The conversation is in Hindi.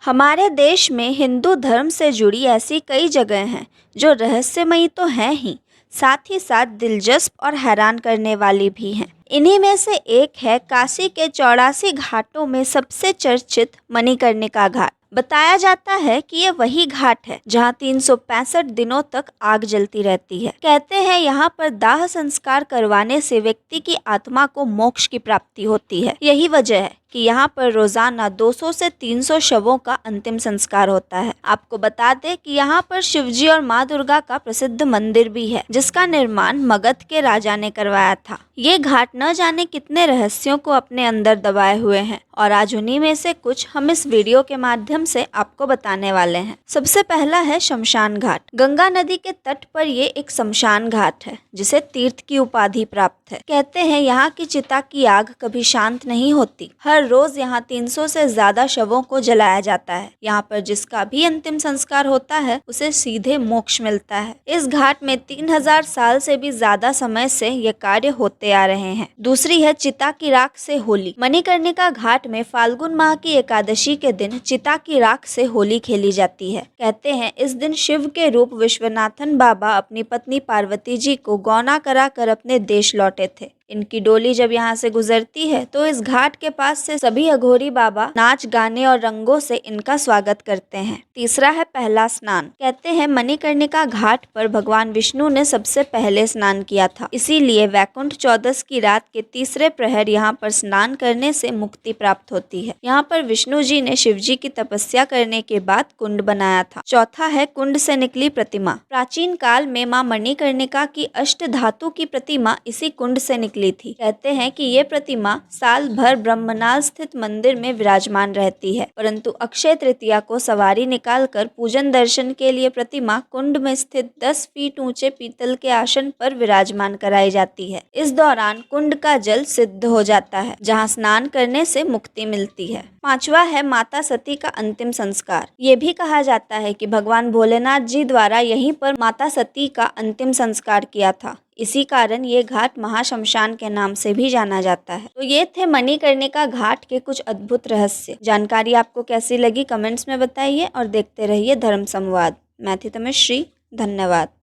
हमारे देश में हिंदू धर्म से जुड़ी ऐसी कई जगह हैं जो रहस्यमयी तो हैं ही, साथ ही साथ दिलचस्प और हैरान करने वाली भी हैं। इन्हीं में से एक है काशी के 84 घाटों में सबसे चर्चित मणिकर्णिका घाट। बताया जाता है कि ये वही घाट है जहाँ 365 दिनों तक आग जलती रहती है। कहते हैं यहाँ पर दाह संस्कार करवाने से व्यक्ति की आत्मा को मोक्ष की प्राप्ति होती है। यही वजह है कि यहाँ पर रोजाना 200 से 300 शवों का अंतिम संस्कार होता है। आपको बता दें कि यहाँ पर शिवजी और माँ दुर्गा का प्रसिद्ध मंदिर भी है, जिसका निर्माण मगध के राजा ने करवाया था। ये घाट न जाने कितने रहस्यों को अपने अंदर दबाए हुए हैं और आज उन्हीं में से कुछ हम इस वीडियो के माध्यम से आपको बताने वाले हैं। सबसे पहला है शमशान घाट। गंगा नदी के तट पर ये एक शमशान घाट है, जिसे तीर्थ की उपाधि प्राप्त है। कहते हैं यहाँ की चिता की आग कभी शांत नहीं होती। हर रोज यहाँ 300 से ज्यादा शवों को जलाया जाता है। यहाँ पर जिसका भी अंतिम संस्कार होता है उसे सीधे मोक्ष मिलता है। इस घाट में 3000 साल से भी ज्यादा समय से ये कार्य होते आ रहे हैं। दूसरी है चिता की राख से होली। मणिकर्णिका घाट में फाल्गुन माह की एकादशी के दिन चिता की राख से होली खेली जाती है। कहते हैं इस दिन शिव के रूप विश्वनाथन बाबा अपनी पत्नी पार्वती जी को गौना कराकर अपने देश लौटे थे। इनकी डोली जब यहाँ से गुजरती है तो इस घाट के पास से सभी अघोरी बाबा नाच गाने और रंगों से इनका स्वागत करते हैं। तीसरा है पहला स्नान। कहते हैं मणिकर्णिका घाट पर भगवान विष्णु ने सबसे पहले स्नान किया था, इसीलिए वैकुंठ चौदस की रात के तीसरे प्रहर यहाँ पर स्नान करने से मुक्ति प्राप्त होती है। यहाँ पर विष्णु जी ने शिव जी की तपस्या करने के बाद कुंड बनाया था। चौथा है कुंड से निकली प्रतिमा। प्राचीन काल में माँ मणिकर्णिका की अष्ट धातु की प्रतिमा इसी कुंड से निकली थी। कहते हैं कि ये प्रतिमा साल भर ब्रह्मनाल स्थित मंदिर में विराजमान रहती है, परंतु अक्षय तृतीया को सवारी निकालकर पूजन दर्शन के लिए प्रतिमा कुंड में स्थित 10 फीट ऊंचे पीतल के आसन पर विराजमान कराई जाती है। इस दौरान कुंड का जल सिद्ध हो जाता है, जहाँ स्नान करने से मुक्ति मिलती है। पांचवा है माता सती का अंतिम संस्कार। ये भी कहा जाता है कि भगवान भोलेनाथ जी द्वारा यहीं पर माता सती का अंतिम संस्कार किया था। इसी कारण ये घाट महाशमशान के नाम से भी जाना जाता है। तो ये थे मणिकर्णिका घाट के कुछ अद्भुत रहस्य। जानकारी आपको कैसी लगी कमेंट्स में बताइए और देखते रहिए धर्म संवाद। मैं थी तमश्री, धन्यवाद।